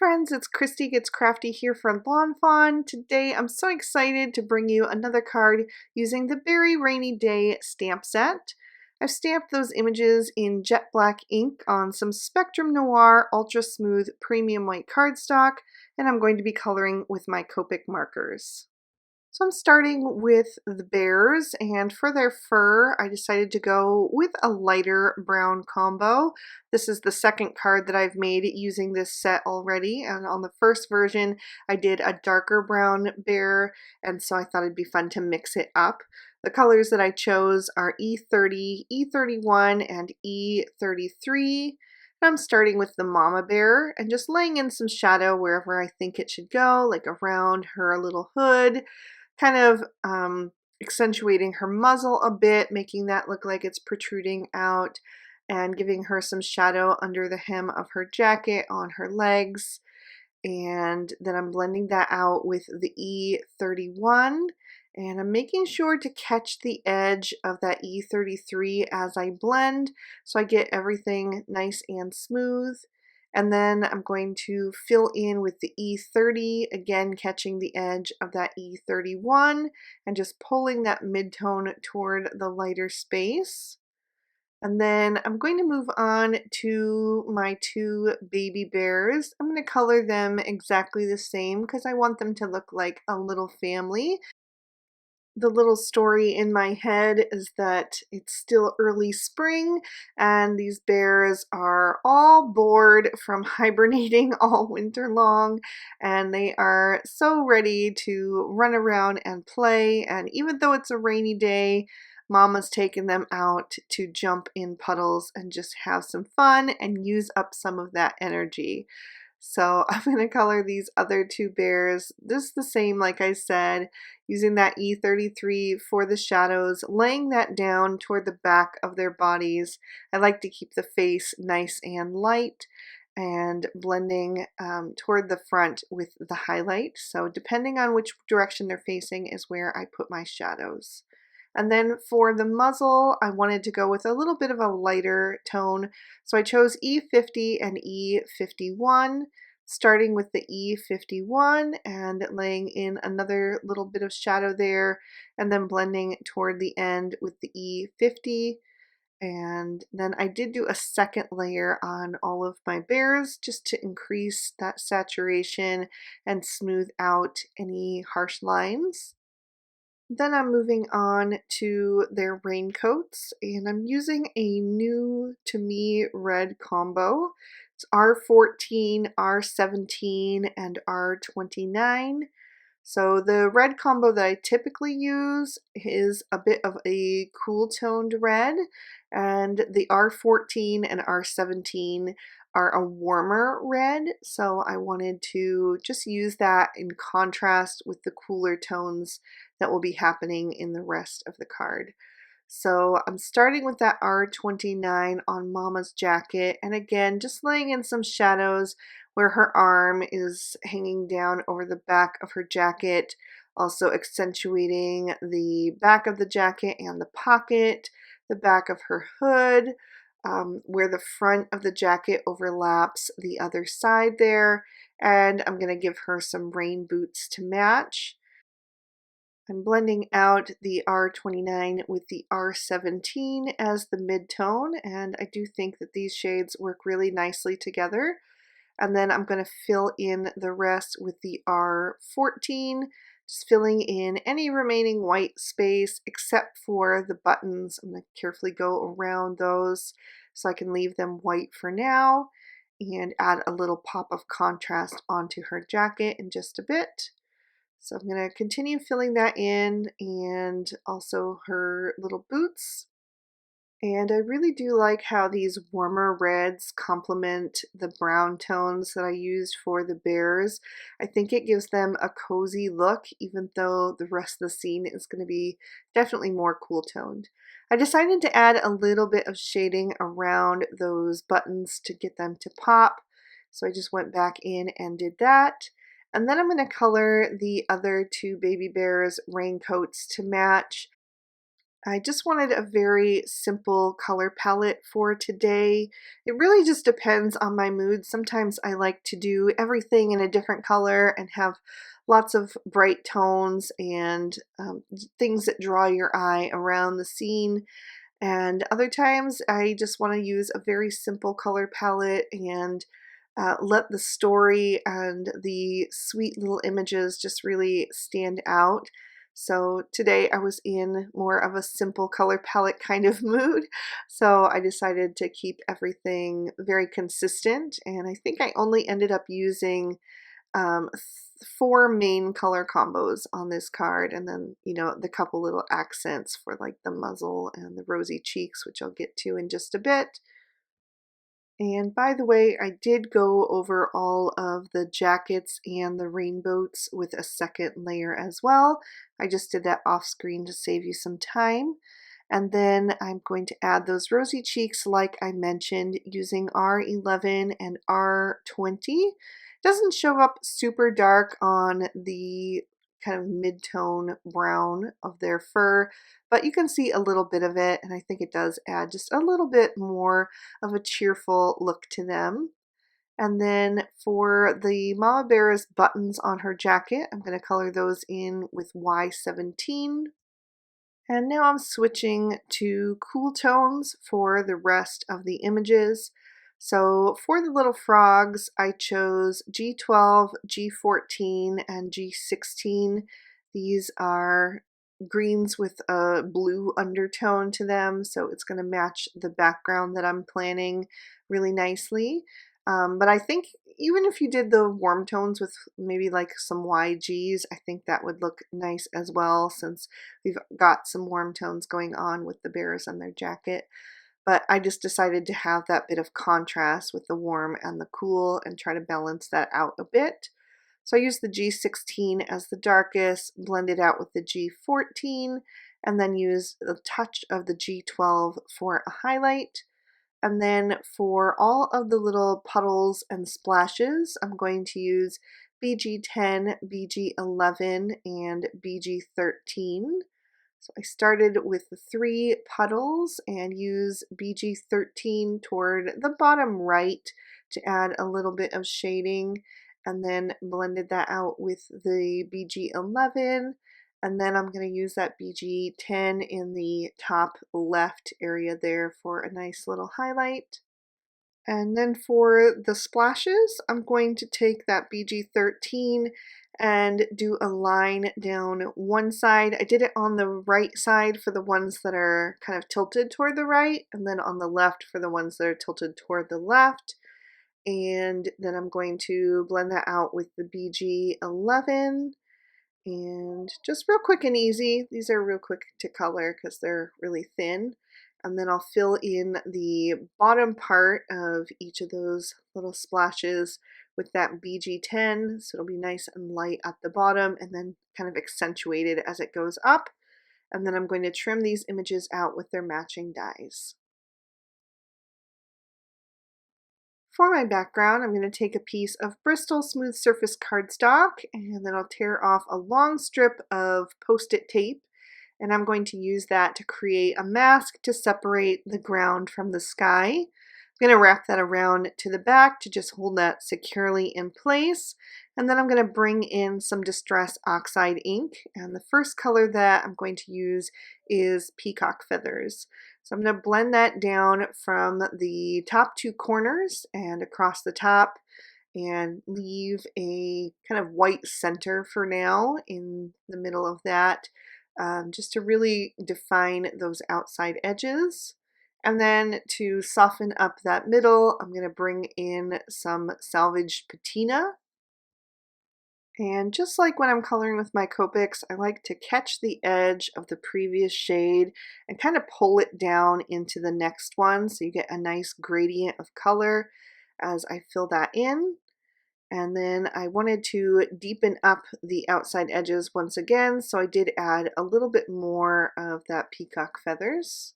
friends, it's Christy Gets Crafty here for Lawnfawn. Today I'm so excited to bring you another card using the Beary Rainy Day stamp set. I've stamped those images in jet black ink on some Spectrum Noir Ultra Smooth Premium White cardstock, and I'm going to be coloring with my Copic markers. So I'm starting with the bears, and for their fur, I decided to go with a lighter brown combo. This is the second card that I've made using this set already, and on the first version, I did a darker brown bear, and so I thought it'd be fun to mix it up. The colors that I chose are E30, E31, and E33. I'm starting with the mama bear and just laying in some shadow wherever I think it should go, like around her little hood, kind of accentuating her muzzle a bit, making that look like it's protruding out, and giving her some shadow under the hem of her jacket on her legs. And then I'm blending that out with the E31, and I'm making sure to catch the edge of that E33 as I blend so I get everything nice and smooth. And then I'm going to fill in with the E30, again catching the edge of that E31 and just pulling that mid-tone toward the lighter space. And then I'm going to move on to my two baby bears. I'm going to color them exactly the same because I want them to look like a little family. The little story in my head is that it's still early spring and these bears are all bored from hibernating all winter long, and they are so ready to run around and play. And even though it's a rainy day, Mama's taken them out to jump in puddles and just have some fun and use up some of that energy. So I'm going to color these other two bears just the same, like I said, using that E33 for the shadows, laying that down toward the back of their bodies. I like to keep the face nice and light, and blending toward the front with the highlight. So depending on which direction they're facing is where I put my shadows. And then for the muzzle, I wanted to go with a little bit of a lighter tone. So I chose E50 and E51, starting with the E51 and laying in another little bit of shadow there, and then blending toward the end with the E50. And then I did do a second layer on all of my bears just to increase that saturation and smooth out any harsh lines. Then I'm moving on to their raincoats, and I'm using a new to me red combo. It's R14, R17, and R29. So the red combo that I typically use is a bit of a cool toned red, and the R14 and R17 are a warmer red, so I wanted to just use that in contrast with the cooler tones that will be happening in the rest of the card. So I'm starting with that R29 on Mama's jacket, and again just laying in some shadows where her arm is hanging down over the back of her jacket, also accentuating the back of the jacket and the pocket, the back of her hood, where the front of the jacket overlaps the other side there, and I'm going to give her some rain boots to match. I'm blending out the R29 with the R17 as the mid-tone, and I do think that these shades work really nicely together. And then I'm going to fill in the rest with the R14, just filling in any remaining white space except for the buttons. I'm going to carefully go around those so I can leave them white for now and add a little pop of contrast onto her jacket in just a bit. So I'm going to continue filling that in, and also her little boots. And I really do like how these warmer reds complement the brown tones that I used for the bears. I think it gives them a cozy look, even though the rest of the scene is going to be definitely more cool toned. I decided to add a little bit of shading around those buttons to get them to pop. So I just went back in and did that. And then I'm going to color the other two baby bears' raincoats to match. I just wanted a very simple color palette for today. It really just depends on my mood. Sometimes I like to do everything in a different color and have lots of bright tones and things that draw your eye around the scene. And other times I just want to use a very simple color palette and let the story and the sweet little images just really stand out. So today I was in more of a simple color palette kind of mood, so I decided to keep everything very consistent, and I think I only ended up using um, 4 main color combos on this card, and then, you know, the couple little accents for like the muzzle and the rosy cheeks, which I'll get to in just a bit. And by the way, I did go over all of the jackets and the rainbows with a second layer as well. I just did that off screen to save you some time. And then I'm going to add those rosy cheeks like I mentioned using R11 and R20. Doesn't show up super dark on the kind of mid-tone brown of their fur, but you can see a little bit of it, and I think it does add just a little bit more of a cheerful look to them. And then for the Mama Bear's buttons on her jacket, I'm going to color those in with Y17. And now I'm switching to cool tones for the rest of the images. So for the little frogs, I chose G12, G14, and G16. These are greens with a blue undertone to them, so it's going to match the background that I'm planning really nicely. But I think even if you did the warm tones with maybe like some YGs, I think that would look nice as well, since we've got some warm tones going on with the bears and their jacket. But I just decided to have that bit of contrast with the warm and the cool and try to balance that out a bit. So I used the G16 as the darkest, blended out with the G14, and then used a touch of the G12 for a highlight. And then for all of the little puddles and splashes, I'm going to use BG10, BG11, and BG13. So I started with the 3 puddles and use BG13 toward the bottom right to add a little bit of shading, and then blended that out with the BG11. And then I'm going to use that BG10 in the top left area there for a nice little highlight. And then for the splashes, I'm going to take that BG13 and do a line down one side. I did it on the right side for the ones that are kind of tilted toward the right, and then on the left for the ones that are tilted toward the left. And then I'm going to blend that out with the BG11. And just real quick and easy. These are real quick to color because they're really thin. And then I'll fill in the bottom part of each of those little splashes with that BG10. So it'll be nice and light at the bottom and then kind of accentuated as it goes up. And then I'm going to trim these images out with their matching dies. For my background, I'm going to take a piece of Bristol smooth surface cardstock, and then I'll tear off a long strip of Post-it tape, and I'm going to use that to create a mask to separate the ground from the sky. I'm going to wrap that around to the back to just hold that securely in place, and then I'm going to bring in some Distress Oxide ink, and the first color that I'm going to use is Peacock Feathers. So I'm going to blend that down from the top 2 corners and across the top and leave a kind of white center for now in the middle of that, just to really define those outside edges. And then to soften up that middle, I'm going to bring in some salvaged patina. And just like when I'm coloring with my Copics, I like to catch the edge of the previous shade and kind of pull it down into the next one so you get a nice gradient of color as I fill that in. And then I wanted to deepen up the outside edges once again, so I did add a little bit more of that peacock feathers.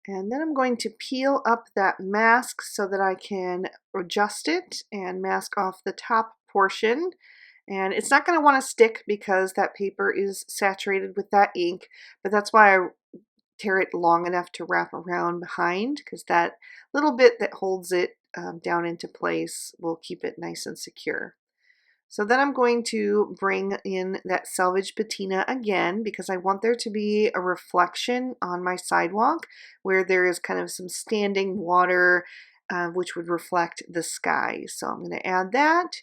And then I'm going to peel up that mask so that I can adjust it and mask off the top portion. And it's not going to want to stick because that paper is saturated with that ink, but that's why I tear it long enough to wrap around behind, because that little bit that holds it down into place will keep it nice and secure. So then I'm going to bring in that salvaged patina again, because I want there to be a reflection on my sidewalk where there is kind of some standing water, which would reflect the sky. So I'm going to add that.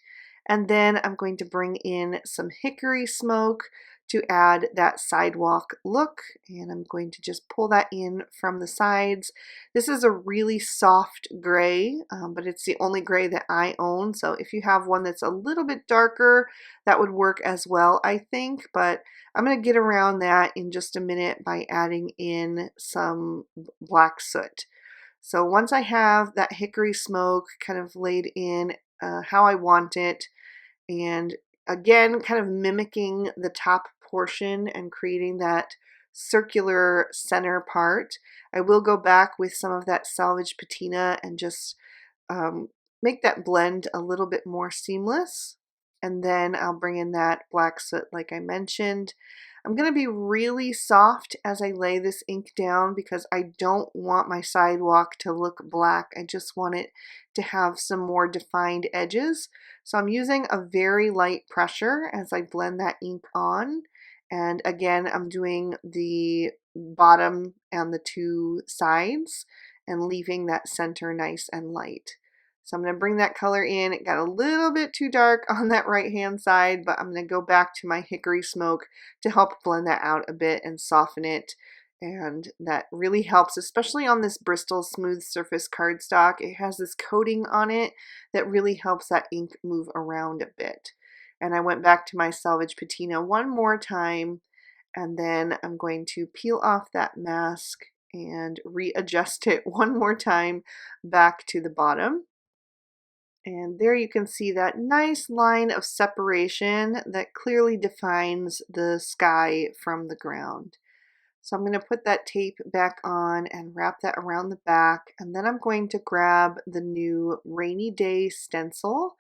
And then I'm going to bring in some hickory smoke to add that sidewalk look, and I'm going to just pull that in from the sides. This is a really soft gray, but it's the only gray that I own, so if you have one that's a little bit darker, that would work as well, I think, but I'm going to get around that in just a minute by adding in some black soot. So once I have that hickory smoke kind of laid in how I want it, and again kind of mimicking the top portion and creating that circular center part, I will go back with some of that salvaged patina and just make that blend a little bit more seamless. And then I'll bring in that black soot like I mentioned. I'm going to be really soft as I lay this ink down because I don't want my sidewalk to look black. I just want it to have some more defined edges. So I'm using a very light pressure as I blend that ink on. And again, I'm doing the bottom and the two sides and leaving that center nice and light. So I'm going to bring that color in. It got a little bit too dark on that right hand side, but I'm going to go back to my hickory smoke to help blend that out a bit and soften it. And that really helps, especially on this Bristol smooth surface cardstock. It has this coating on it that really helps that ink move around a bit. And I went back to my salvage patina one more time, and then I'm going to peel off that mask and readjust it one more time back to the bottom. And there you can see that nice line of separation that clearly defines the sky from the ground. So I'm going to put that tape back on and wrap that around the back, and then I'm going to grab the new rainy day stencil,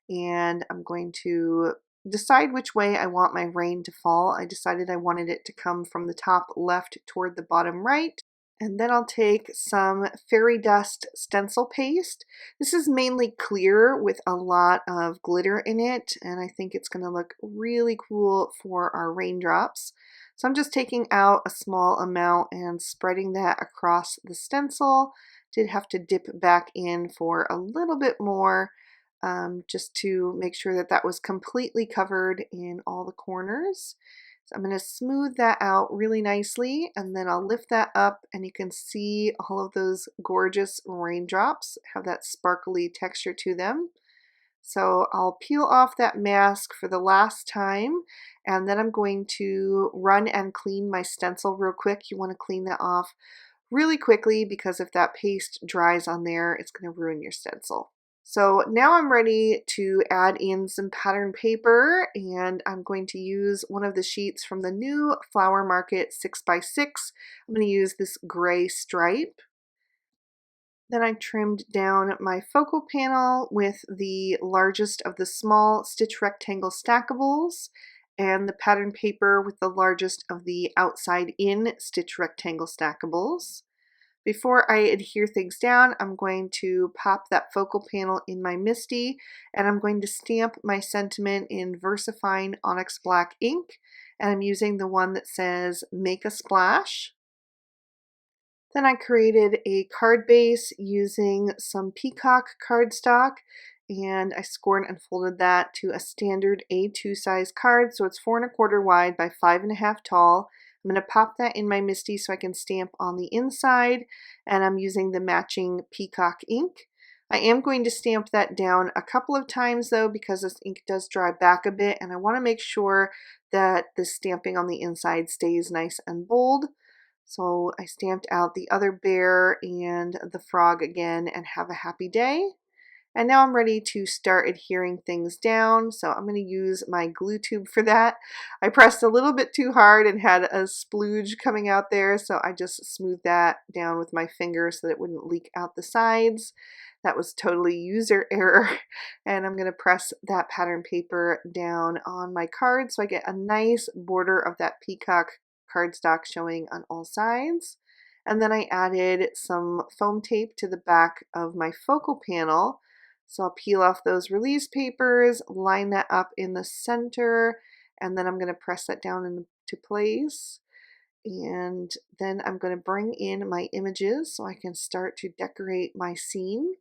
and I'm going to decide which way I want my rain to fall. I decided I wanted it to come from the top left toward the bottom right. And then I'll take some fairy dust stencil paste. This is mainly clear with a lot of glitter in it, and I think it's going to look really cool for our raindrops. So I'm just taking out a small amount and spreading that across the stencil. Did have to dip back in for a little bit more, just to make sure that that was completely covered in all the corners. So I'm going to smooth that out really nicely, and then I'll lift that up and you can see all of those gorgeous raindrops have that sparkly texture to them. So I'll peel off that mask for the last time, and then I'm going to run and clean my stencil real quick. You want to clean that off really quickly because if that paste dries on there, it's going to ruin your stencil. So now I'm ready to add in some pattern paper, and I'm going to use one of the sheets from the new Flower Market 6x6. I'm going to use this gray stripe. Then I trimmed down my focal panel with the largest of the small stitch rectangle stackables and the pattern paper with the largest of the outside in stitch rectangle stackables. Before I adhere things down, I'm going to pop that focal panel in my MISTI, and I'm going to stamp my sentiment in VersaFine Onyx Black ink, and I'm using the one that says Make a Splash. Then I created a card base using some Peacock cardstock, and I scored and folded that to a standard A2 size card, so it's 4 1/4 wide by 5 1/2 tall. I'm going to pop that in my MISTI so I can stamp on the inside, and I'm using the matching Peacock ink. I am going to stamp that down a couple of times though, because this ink does dry back a bit, and I want to make sure that the stamping on the inside stays nice and bold. So I stamped out the other bear and the frog again, and have a happy day. And now I'm ready to start adhering things down, so I'm going to use my glue tube for that. I pressed a little bit too hard and had a splooge coming out there, so I just smoothed that down with my finger so that it wouldn't leak out the sides. That was totally user error. And I'm going to press that pattern paper down on my card so I get a nice border of that peacock cardstock showing on all sides. And then I added some foam tape to the back of my focal panel. So I'll peel off those release papers, line that up in the center, and then I'm going to press that down into place. And then I'm going to bring in my images so I can start to decorate my scene.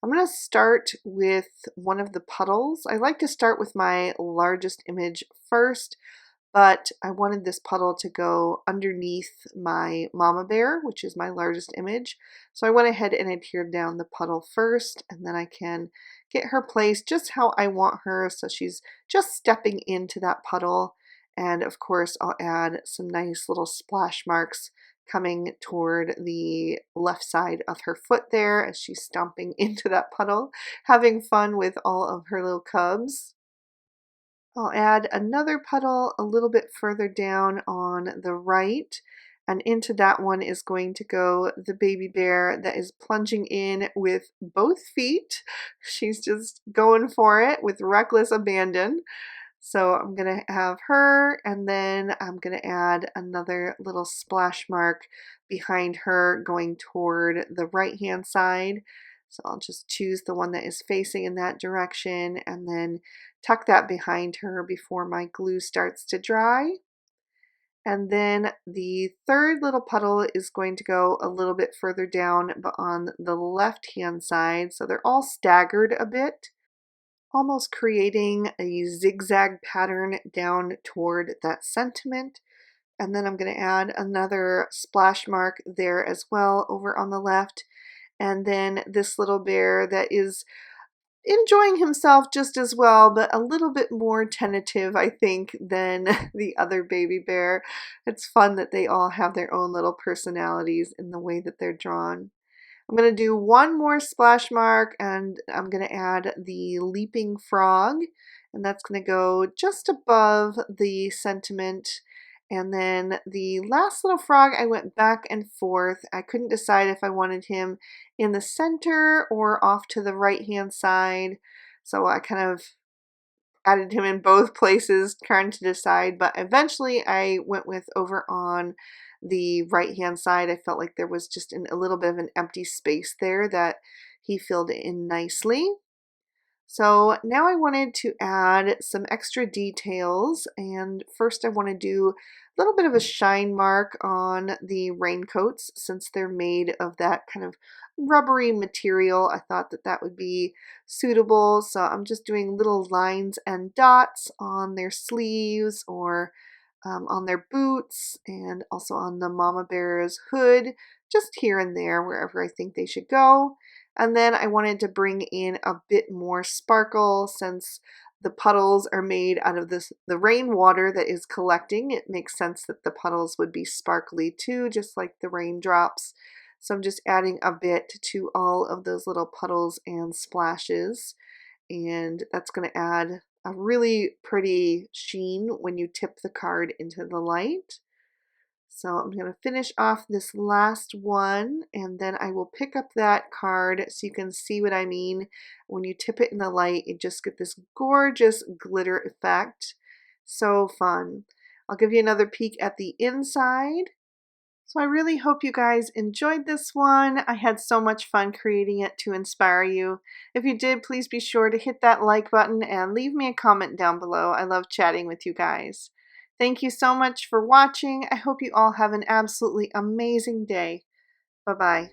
I'm going to start with one of the puddles. I like to start with my largest image first, but I wanted this puddle to go underneath my mama bear, which is my largest image. So I went ahead and adhered down the puddle first, and then I can get her placed just how I want her, so she's just stepping into that puddle. And of course, I'll add some nice little splash marks coming toward the left side of her foot there as she's stomping into that puddle, having fun with all of her little cubs. I'll add another puddle a little bit further down on the right, and into that one is going to go the baby bear that is plunging in with both feet. She's just going for it with reckless abandon. So I'm going to have her, and then I'm going to add another little splash mark behind her going toward the right hand side. So I'll just choose the one that is facing in that direction and then tuck that behind her before my glue starts to dry. And then the third little puddle is going to go a little bit further down, but on the left hand side. So they're all staggered a bit, almost creating a zigzag pattern down toward that sentiment. And then I'm going to add another splash mark there as well over on the left. And then this little bear that is enjoying himself just as well, but a little bit more tentative, I think, than the other baby bear. It's fun that they all have their own little personalities in the way that they're drawn. I'm going to do one more splash mark, and I'm going to add the leaping frog, and that's going to go just above the sentiment. And then the last little frog, I went back and forth. I couldn't decide if I wanted him in the center or off to the right hand side, so I kind of added him in both places trying to decide, but eventually I went with over on the right hand side. I felt like there was just a little bit of an empty space there that he filled in nicely. So now I wanted to add some extra details, and first I want to do a little bit of a shine mark on the raincoats since they're made of that kind of rubbery material. I thought that that would be suitable, so I'm just doing little lines and dots on their sleeves or on their boots, and also on the mama bear's hood, just here and there wherever I think they should go. And then I wanted to bring in a bit more sparkle since the puddles are made out of the rainwater that is collecting. It makes sense that the puddles would be sparkly too, just like the raindrops. So I'm just adding a bit to all of those little puddles and splashes, and that's going to add a really pretty sheen when you tip the card into the light. So I'm going to finish off this last one, and then I will pick up that card so you can see what I mean. When you tip it in the light, you just get this gorgeous glitter effect. So fun. I'll give you another peek at the inside. So I really hope you guys enjoyed this one. I had so much fun creating it to inspire you. If you did, please be sure to hit that like button and leave me a comment down below. I love chatting with you guys. Thank you so much for watching. I hope you all have an absolutely amazing day. Bye-bye.